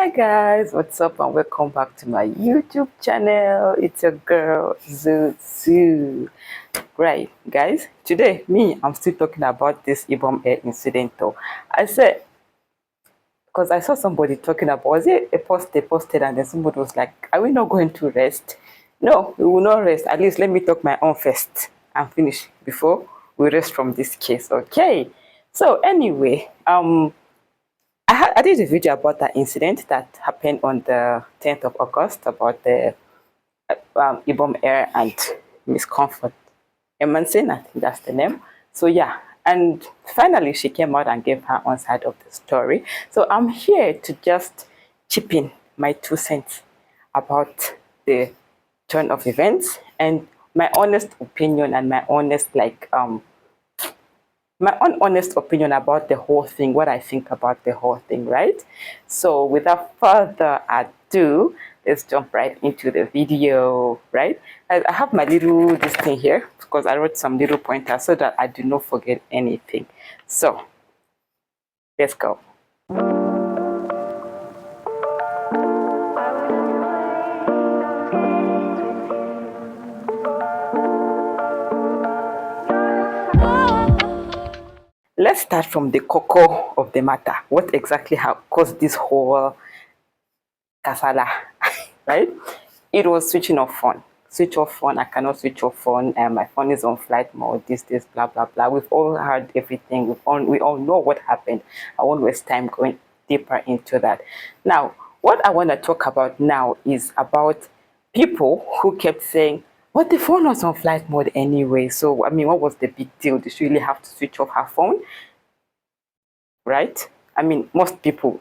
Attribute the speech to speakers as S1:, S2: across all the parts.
S1: Hi guys, what's up and welcome back to my YouTube channel. It's your girl Zuzu. Right guys, today I'm still talking about this Ibom air incident though. I said, because I saw somebody talking about, was it a post they posted, and then somebody was like, are we not going to rest? No, we will not rest. At least let me talk my own first and finish before we rest from this case. Okay, so anyway, I did a video about that incident that happened on the 10th of August about the Ibom Air and Miss Comfort Emmanson, I think that's the name. So yeah, and finally she came out and gave her own side of the story. So I'm here to just chip in my 2 cents about the turn of events and my honest opinion and my honest my own honest opinion about the whole thing, what I think about the whole thing, right? So without further ado, let's jump right into the video, right? I have my little this thing here because I wrote some little pointers so that I do not forget anything. So let's go. Let's start from the cocoa of the matter. What exactly caused this whole kasala, right? It was switching off phone. Switch off phone. I cannot switch off phone. My phone is on flight mode. This, blah, blah, blah. We've all heard everything. We all know what happened. I won't waste time going deeper into that. Now, what I want to talk about now is about people who kept saying, but the phone was on flight mode anyway. So, I mean, what was the big deal? Did she really have to switch off her phone? Right? I mean, most people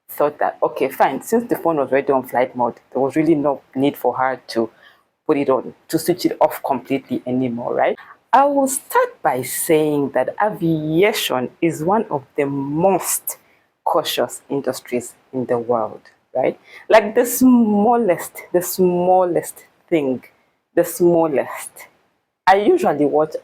S1: thought that, okay, fine, since the phone was already on flight mode, there was really no need for her to put it on, to switch it off completely anymore, right? I will start by saying that aviation is one of the most cautious industries in the world, right? Like the smallest thing, the smallest. I usually watch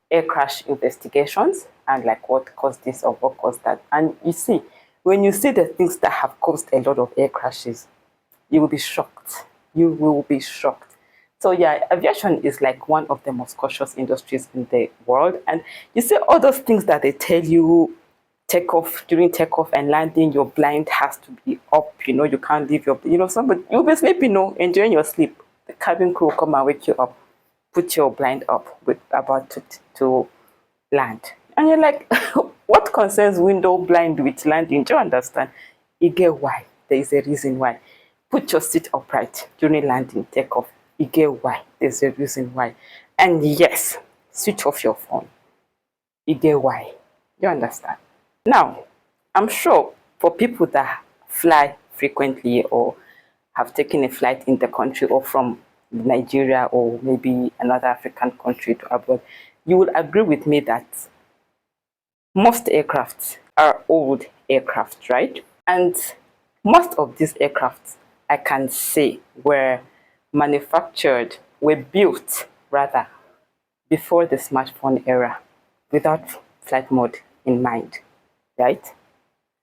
S1: air crash investigations and like what caused this or what caused that. And you see, when you see the things that have caused a lot of air crashes, you will be shocked. You will be shocked. So yeah, aviation is like one of the most cautious industries in the world. And you see all those things that they tell you, during takeoff and landing, your blind has to be up. You know, you can't leave somebody, you'll be sleeping, enjoying your sleep. The cabin crew will come and wake you up, put your blind up with about to land. And you're like, what concerns window blind with landing? Do you understand? You get why. There is a reason why. Put your seat upright during landing, take off. You get why. There's a reason why. And yes, switch off your phone. You get why. You understand? Now, I'm sure for people that fly frequently or have taken a flight in the country or from Nigeria or maybe another African country to abroad, you will agree with me that most aircrafts are old aircraft, right? And most of these aircrafts, I can say, were built rather, before the smartphone era, without flight mode in mind, right?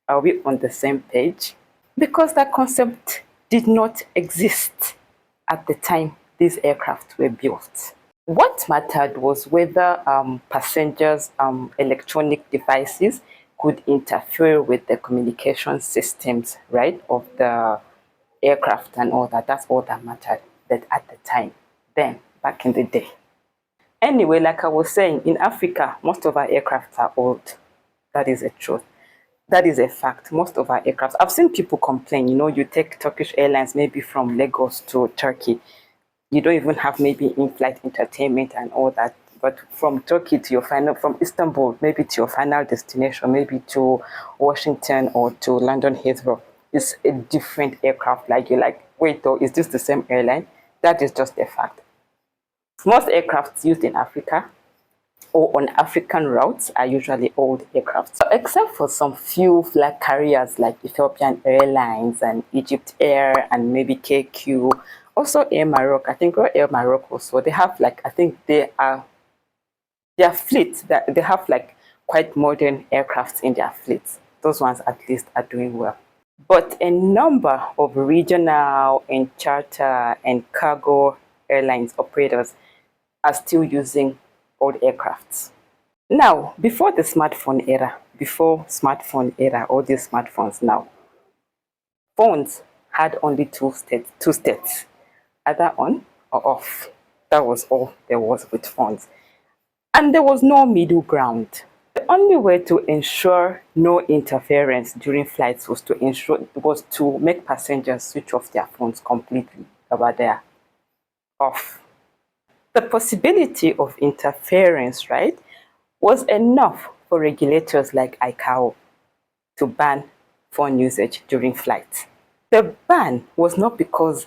S1: Are we on the same page? Because that concept did not exist at the time these aircraft were built. What mattered was whether passengers' electronic devices could interfere with the communication systems, right, of the aircraft and all that. That's all that mattered. But at the time, then, back in the day. Anyway, like I was saying, in Africa, most of our aircraft are old. That is a truth. That is a fact. Most of our aircraft. I've seen people complain, you take Turkish Airlines maybe from Lagos to Turkey. You don't even have maybe in-flight entertainment and all that. But from Turkey to from Istanbul, maybe to your final destination, maybe to Washington or to London Heathrow, it's a different aircraft. Like you're like, wait though, is this the same airline? That is just a fact. Most aircrafts used in Africa or on African routes are usually old aircraft. So except for some few flag carriers like Ethiopian Airlines and Egypt Air and maybe KQ, also Air Maroc, I think Air Maroc also, they have I think their fleet, that they have quite modern aircrafts in their fleets. Those ones at least are doing well. But a number of regional and charter and cargo airlines operators are still using old aircrafts. Now, before the smartphone era, all these smartphones now, phones had only two states, either on or off. That was all there was with phones. And there was no middle ground. The only way to ensure no interference during flights was to make passengers switch off their phones completely about their off. The possibility of interference, right, was enough for regulators like ICAO to ban phone usage during flights. The ban was not because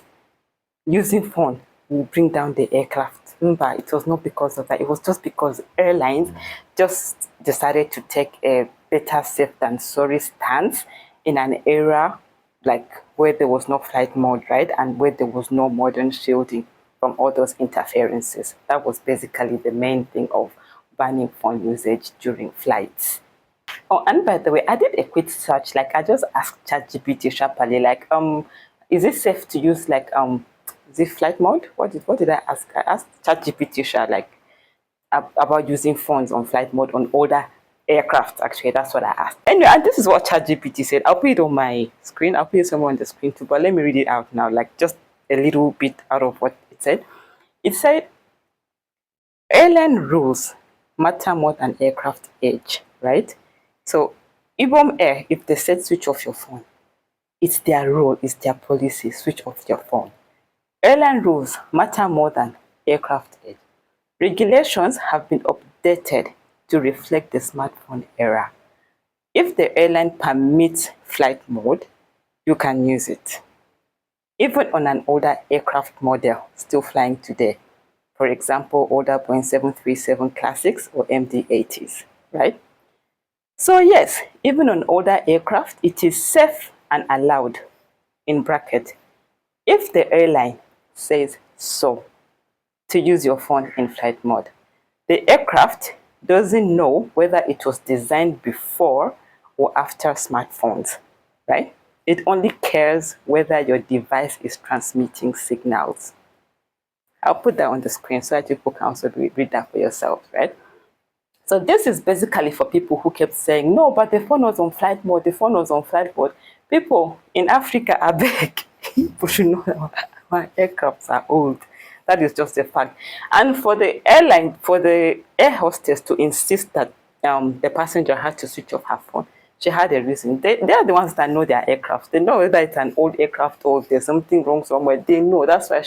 S1: using phone will bring down the aircraft. Remember, it was not because of that. It was just because airlines just decided to take a better safe than sorry stance in an era like where there was no flight mode, right? And where there was no modern shielding from all those interferences. That was basically the main thing of banning phone usage during flights. Oh, and by the way, I did a quick search. Like, I just asked ChatGPT sharply, like, is it safe to use like is it flight mode? What did I ask? I asked ChatGPT like about using phones on flight mode on older aircraft. Actually, that's what I asked. Anyway, and this is what ChatGPT said. I'll put it on my screen. I'll put it somewhere on the screen too. But let me read it out now, like just a little bit out of what it said. It said airline rules matter more than aircraft age, right? So, Ibom Air, if they said switch off your phone, it's their rule, it's their policy, switch off your phone. Airline rules matter more than aircraft age. Regulations have been updated to reflect the smartphone era. If the airline permits flight mode, you can use it. Even on an older aircraft model still flying today, for example, older Boeing 737 Classics or MD-80s, right? So yes, even on older aircraft, it is safe and allowed, in bracket, if the airline says so, to use your phone in flight mode. The aircraft doesn't know whether it was designed before or after smartphones, right? It only cares whether your device is transmitting signals. I'll put that on the screen so that people can also read that for yourself, right? So this is basically for people who kept saying, no, but the phone was on flight mode, the phone was on flight mode. People in Africa are big. People should know that our aircrafts are old. That is just a fact. And for the airline, for the air hostess to insist that the passenger had to switch off her phone, she had a reason. They are the ones that know their aircraft. They know whether it's an old aircraft or if there's something wrong somewhere. They know. That's why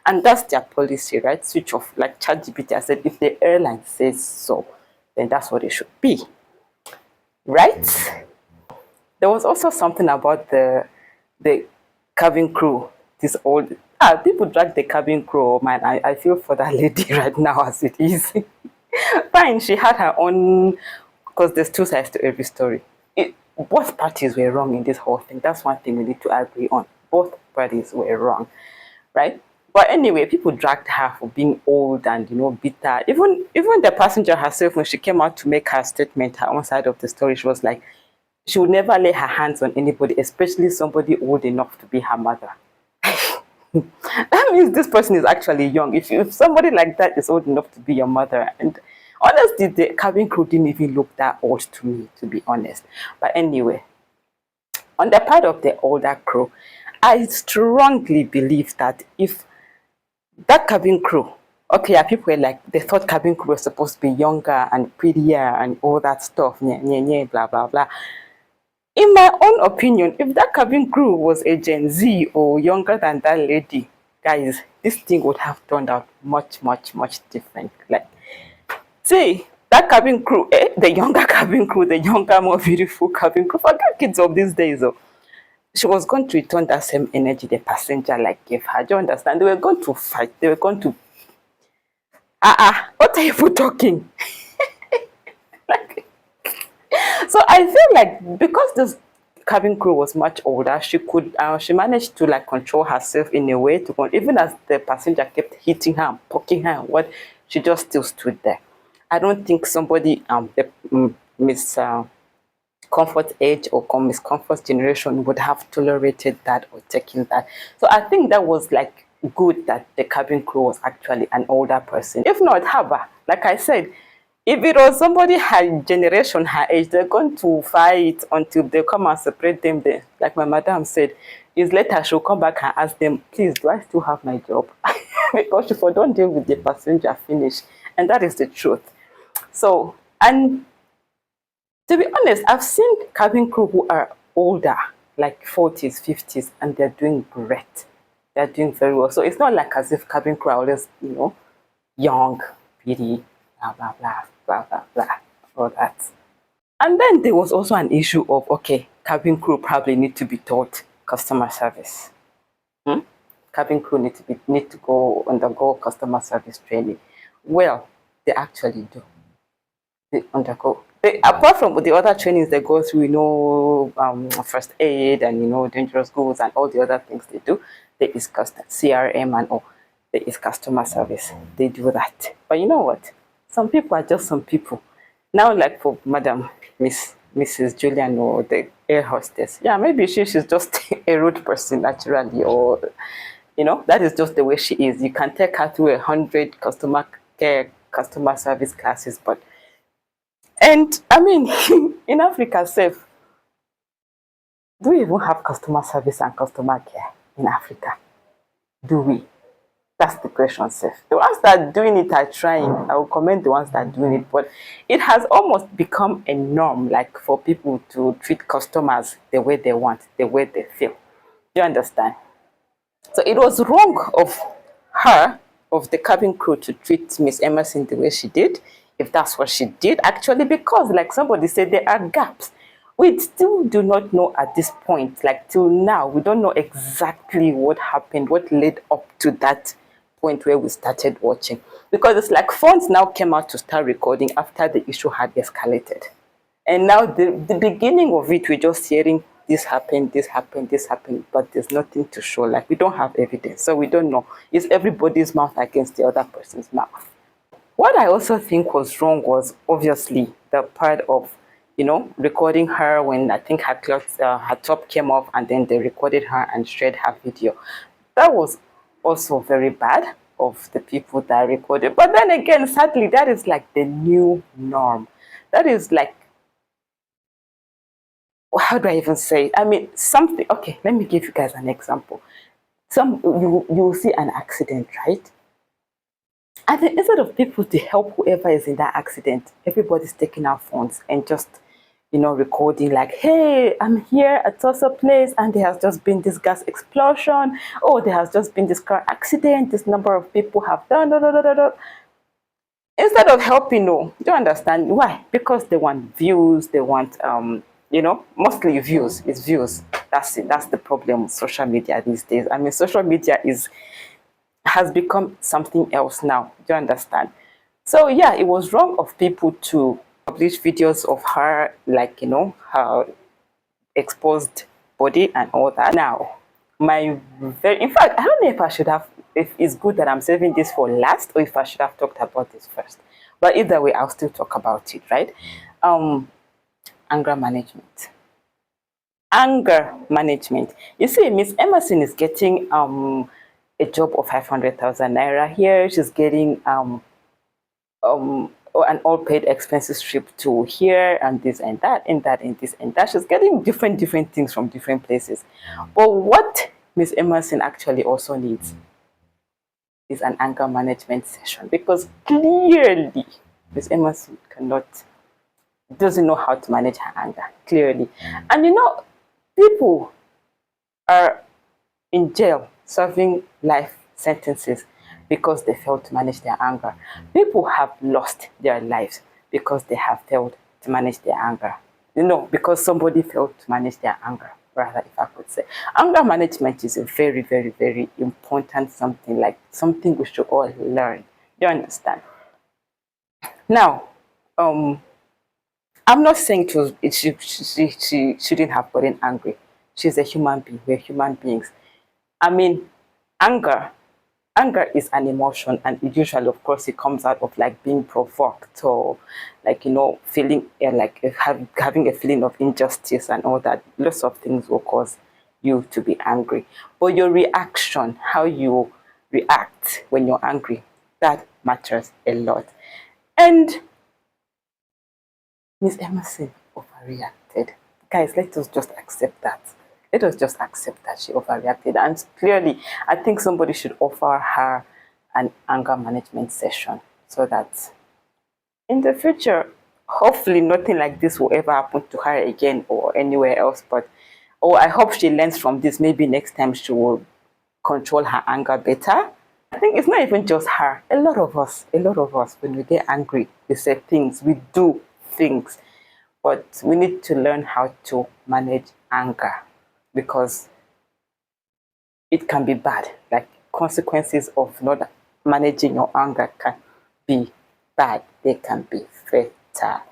S1: and that's their policy, right? Switch off. Like ChatGPT, I said, if the airline says so, then that's what it should be, right? There was also something about the cabin crew. This old people drag the cabin crew. Oh, man, I feel for that lady right now as it is. Fine, she had her own, because there's two sides to every story. Both parties were wrong in this whole thing. That's one thing we need to agree on. Both parties were wrong, right? But anyway, people dragged her for being old and bitter. Even the passenger herself, when she came out to make her statement, her own side of the story, she was like, she would never lay her hands on anybody, especially somebody old enough to be her mother. That means this person is actually young. If somebody like that is old enough to be your mother, and honestly, the cabin crew didn't even look that old to me, to be honest. But anyway, on the part of the older crew, I strongly believe that if that cabin crew, okay, yeah, people were like, they thought cabin crew was supposed to be younger and prettier and all that stuff, blah, blah, blah. In my own opinion, if that cabin crew was a Gen Z or younger than that lady, guys, this thing would have turned out much, much, much different. Like, see, that cabin crew, the younger cabin crew, the younger, more beautiful cabin crew, forget kids of these days, though. She was going to return that same energy the passenger like gave her. Do you understand? They were going to fight. They were going to what are you talking? Like, so I feel like because this cabin crew was much older, she managed to like control herself in a way to even as the passenger kept hitting her, poking her, what she just still stood there. I don't think somebody Miss comfort age or Miss Comfort generation would have tolerated that or taken that. So I think that was like good that the cabin crew was actually an older person. If not, Haba, like I said, if it was somebody her generation, her age, they're going to fight until they come and separate them there. Like my madam said, is later she'll come back and ask them, please, do I still have my job? Because if I don't deal with the passenger, finish. And that is the truth. So, and to be honest, I've seen cabin crew who are older, like 40s, 50s, and they're doing great. They're doing very well. So it's not like as if cabin crew are always, young, pretty, blah, blah, blah, blah, blah, blah, all that. And then there was also an issue of, okay, cabin crew probably need to be taught customer service. Cabin crew need to go undergo customer service training. Well, they actually do. They undergo. Apart from the other trainings they go through, first aid and dangerous goods and all the other things they do, there is CRM and all. There is customer service. They do that. But you know what? Some people are just some people. Now, like for Madam Mrs. Julian or the air hostess, yeah, maybe she's just a rude person naturally, or that is just the way she is. You can take her through 100 customer service classes, and I mean, in Africa, safe. Do we even have customer service and customer care in Africa? Do we? That's the question, safe. The ones that are doing it are trying. I will commend the ones that are doing it, but it has almost become a norm, like for people to treat customers the way they want, the way they feel. Do you understand? So it was wrong of her, of the cabin crew, to treat Miss Emmanson the way she did, if that's what she did, actually, because like somebody said, there are gaps. We still do not know at this point, like till now, we don't know exactly what happened, what led up to that point where we started watching. Because it's like phones now came out to start recording after the issue had escalated. And now the beginning of it, we're just hearing this happened, this happened, this happened, but there's nothing to show. Like we don't have evidence, so we don't know. It's everybody's mouth against the other person's mouth. What I also think was wrong was obviously the part of, recording her when I think her clothes, her top came off, and then they recorded her and shared her video. That was also very bad of the people that recorded. But then again, sadly, that is like the new norm. That is like, how do I even say it? I mean, something. Okay, let me give you guys an example. You will see an accident, right? And then instead of people to help whoever is in that accident, everybody's taking out phones and just, recording like, hey, I'm here at Tulsa Place and there has just been this gas explosion. Oh, there has just been this car accident. This number of people have done. Instead of helping, no, do you understand why? Because they want views. They want, mostly views. It's views. That's it. That's the problem with social media these days. I mean, social media has become something else now. Do you understand? So yeah, it was wrong of people to publish videos of her, like, her exposed body and all that. Now, in fact, I don't know if I should have, if it's good that I'm saving this for last, or if I should have talked about this first. But either way, I'll still talk about it, right? Anger management. Anger management. You see, Miss Emmanson is getting a job of 500,000 naira here. She's getting an all-paid expenses trip to here and this and that and that and this and that. She's getting different things from different places. But what Miss Emmanson actually also needs is an anger management session, because clearly Miss Emmanson doesn't know how to manage her anger, clearly. And people are in jail serving life sentences because they failed to manage their anger. People have lost their lives because they have failed to manage their anger. Because somebody failed to manage their anger, rather, if I could say. Anger management is a very, very, very important something we should all learn. You understand? Now, I'm not saying she shouldn't have gotten angry. She's a human being. We're human beings. I mean, anger anger is an emotion, and it usually, of course, it comes out of like being provoked, or like, feeling like having a feeling of injustice and all that. Lots of things will cause you to be angry, but your reaction, how you react when you're angry, that matters a lot. And Miss Emerson overreacted. Guys, let us just accept that. Let us just accept that she overreacted. And clearly, I think somebody should offer her an anger management session so that in the future, hopefully nothing like this will ever happen to her again or anywhere else. But I hope she learns from this. Maybe next time she will control her anger better. I think it's not even just her. A lot of us, when we get angry, we say things, we do things. But we need to learn how to manage anger, because it can be bad. Like, consequences of not managing your anger can be bad. They can be fatal.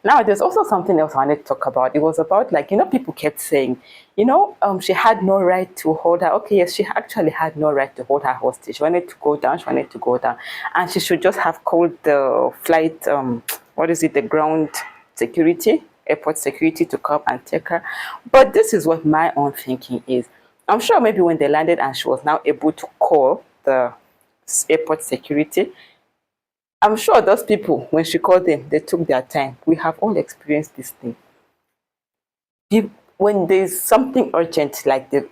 S1: Now, there's also something else I wanted to talk about. It was about, like, people kept saying, she had no right to hold her. Okay, yes, she actually had no right to hold her hostage. She wanted to go down. She wanted to go down. And she should just have called the flight, the ground security, airport security, to come and take her. But this is what my own thinking is. I'm sure maybe when they landed and she was now able to call the airport security, I'm sure those people, when she called them, they took their time. We have all experienced this thing. When there's something urgent, like the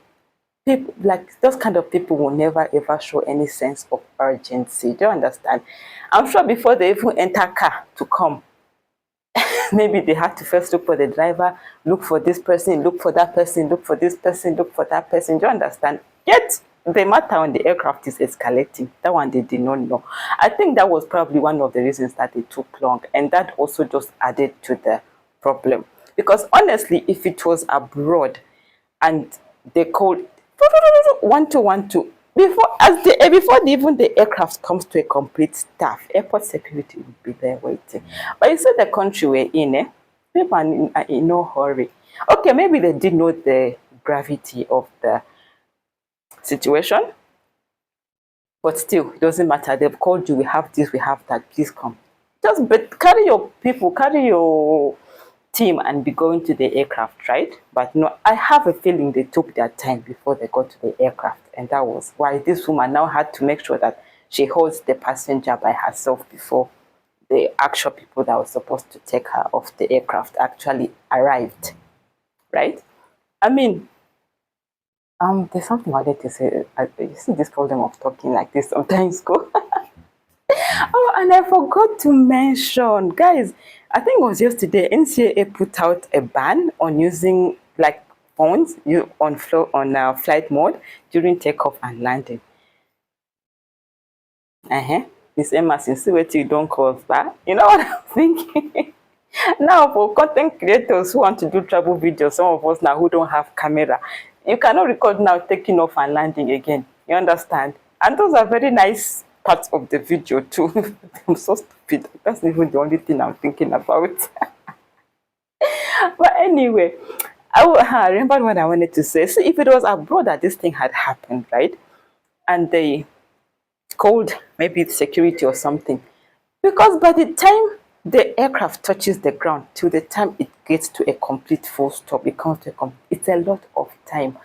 S1: people, like those kind of people will never ever show any sense of urgency. Do you understand? I'm sure before they even enter car to come, maybe they had to first look for the driver, look for this person, look for that person, look for this person, look for that person. Do you understand? Yet the matter on the aircraft is escalating. That one they did not know. I think that was probably one of the reasons that it took long, and that also just added to the problem. Because honestly, if it was abroad and they called 1212 before even the aircraft comes to a complete staff, airport security will be there waiting. But you see the country we're in, people are in no hurry. Okay, maybe they did know the gravity of the situation, but still, it doesn't matter. They've called you, we have this, we have that, please come. Just carry your people, carry your team and be going to the aircraft, right? But no, I have a feeling they took their time before they got to the aircraft, and that was why this woman now had to make sure that she holds the passenger by herself before the actual people that were supposed to take her off the aircraft actually arrived, right? I mean, there's something I wanted to say. You see this problem of talking like this sometimes, go. Oh, and I forgot to mention, guys, I think it was yesterday, NCAA put out a ban on using like phones on flight mode during takeoff and landing. Miss Emmanson, see what you don't call that. You know what I'm thinking? Now, for content creators who want to do travel videos, some of us now who don't have camera, you cannot record now taking off and landing again. You understand? And those are very nice parts of the video too. I'm so stupid. That's not even the only thing I'm thinking about. But anyway, I remember what I wanted to say. See, if it was abroad that this thing had happened, right? And they called maybe security or something. Because by the time the aircraft touches the ground till the time it gets to a complete full stop, it's a lot of time.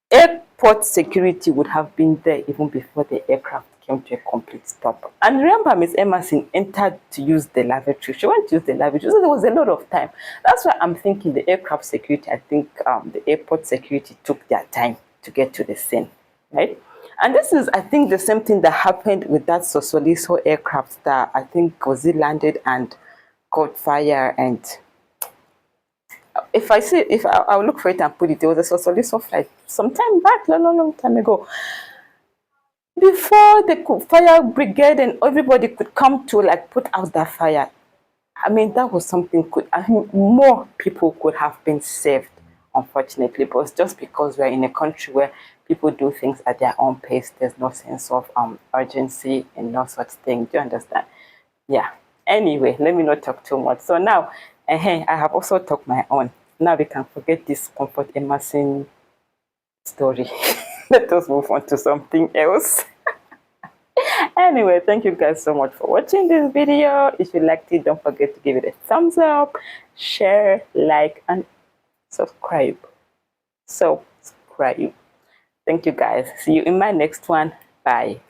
S1: Airport security would have been there even before the aircraft came to a complete stop. And remember, Miss Emmanson entered to use the lavatory. She went to use the lavatory, so there was a lot of time. That's why I'm thinking the aircraft security, I think the airport security took their time to get to the scene, right? And this is, I think, the same thing that happened with that Sosoliso aircraft that I think was landed and caught fire. And I'll look for it and put it. There was a Sosoliso flight some time back, long time ago. Before the fire brigade and everybody could come to like put out that fire, I mean, that was something more people could have been saved, unfortunately. But it's just because we're in a country where people do things at their own pace, there's no sense of urgency and no such thing. Do you understand? Yeah. Anyway, let me not talk too much. So now, I have also talked my own. Now we can forget this Comfort Emmanson story. Let us move on to something else. Anyway, thank you guys so much for watching this video. If you liked it, don't forget to give it a thumbs up, share, like, and subscribe. Subscribe. Thank you guys. See you in my next one. Bye.